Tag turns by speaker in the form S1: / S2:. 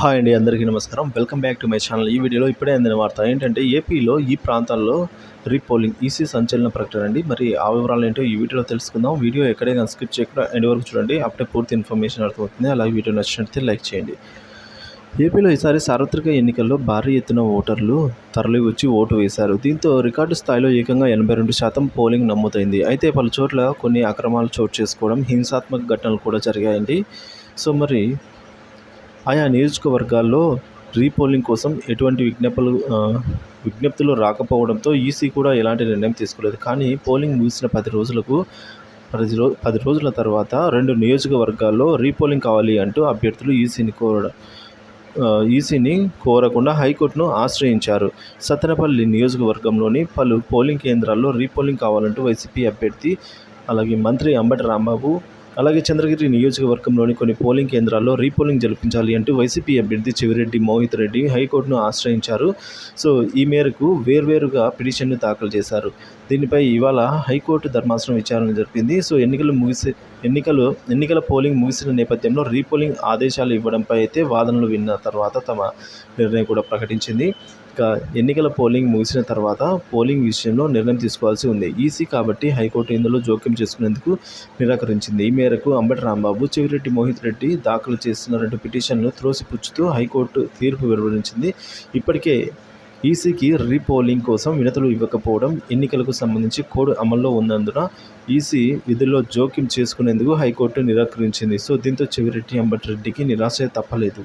S1: Hi అండి, అందరికీ నమస్కారం. Welcome back to my channel. ఈ వీడియోలో ఇప్పుడే అందిన వార్త ఏంటంటే ఏపీలో ఈ ప్రాంతాల్లో రీపోలింగ్ ఈసీ సంచలన ప్రకటన అండి. మరి ఆ వివరాలు ఏంటో ఈ వీడియోలో తెలుసుకుందాం. వీడియో ఎక్కడైనా స్కిప్ చేయకుండా ఎండ్ వరకు చూడండి. అప్పుడే పూర్తి ఇన్ఫర్మేషన్ అర్థమవుతుంది. అలాగే వీడియో నచ్చినట్లయితే లైక్ చేయండి. ఏపీలో ఈసారి సార్వత్రిక ఎన్నికల్లో భారీ ఎత్తున ఓటర్లు తరలి వచ్చి ఓటు వేశారు. దీంతో రికార్డు స్థాయిలో ఏకంగా 82% పోలింగ్ నమోదైంది. అయితే పలు చోట్ల కొన్ని అక్రమాలు చోటు చేసుకోవడం, హింసాత్మక ఘటనలు కూడా జరిగాయండి. సో మరి ఆయా నియోజకవర్గాల్లో రీపోలింగ్ కోసం ఎటువంటి విజ్ఞప్తులు రాకపోవడంతో ఈసీ కూడా ఎలాంటి నిర్ణయం తీసుకోలేదు. కానీ పోలింగ్ ముగిసిన 10 రోజుల తర్వాత 2 నియోజకవర్గాల్లో రీపోలింగ్ కావాలి అంటూ అభ్యర్థులు ఈసీని కోరకుండా హైకోర్టును ఆశ్రయించారు. సత్తెనపల్లి నియోజకవర్గంలోని పలు పోలింగ్ కేంద్రాల్లో రీపోలింగ్ కావాలంటూ వైసీపీ అభ్యర్థి అలాగే మంత్రి అంబటి రాంబాబు, అలాగే చంద్రగిరి నియోజకవర్గంలోని కొన్ని పోలింగ్ కేంద్రాల్లో రీపోలింగ్ జరిపించాలి అంటూ వైసీపీ అభ్యర్థి చెవిరెడ్డి మోహిత్ రెడ్డి హైకోర్టును ఆశ్రయించారు. సో ఈ మేరకు వేర్వేరుగా పిటిషన్ను దాఖలు చేశారు. దీనిపై ఇవాళ హైకోర్టు ధర్మాసనం విచారణ జరిపింది. సో ఎన్నికల పోలింగ్ ముగిసిన నేపథ్యంలో రీపోలింగ్ ఆదేశాలు ఇవ్వడంపై అయితే వాదనలు విన్న తర్వాత తమ నిర్ణయం కూడా ప్రకటించింది. ఇక ఎన్నికల పోలింగ్ ముగిసిన తర్వాత పోలింగ్ విషయంలో నిర్ణయం తీసుకోవాల్సి ఉంది ఈసీ, కాబట్టి హైకోర్టు ఇందులో జోక్యం చేసుకునేందుకు నిరాకరించింది. ఈ మేరకు అంబటి రాంబాబు, చెవిరెడ్డి మోహిత్ రెడ్డి దాఖలు చేసిన 2 పిటిషన్లు త్రోసిపుచ్చుతూ హైకోర్టు తీర్పు వెలువరించింది. ఇప్పటికే ఈసీకి రీపోలింగ్ కోసం వినతులు ఇవ్వకపోవడం, ఎన్నికలకు సంబంధించి కోడ్ అమల్లో ఉన్నందున ఈసీ విధుల్లో జోక్యం చేసుకునేందుకు హైకోర్టు నిరాకరించింది. సో దీంతో చెవిరెడ్డి అంబటి రెడ్డికి నిరాశ తప్పలేదు.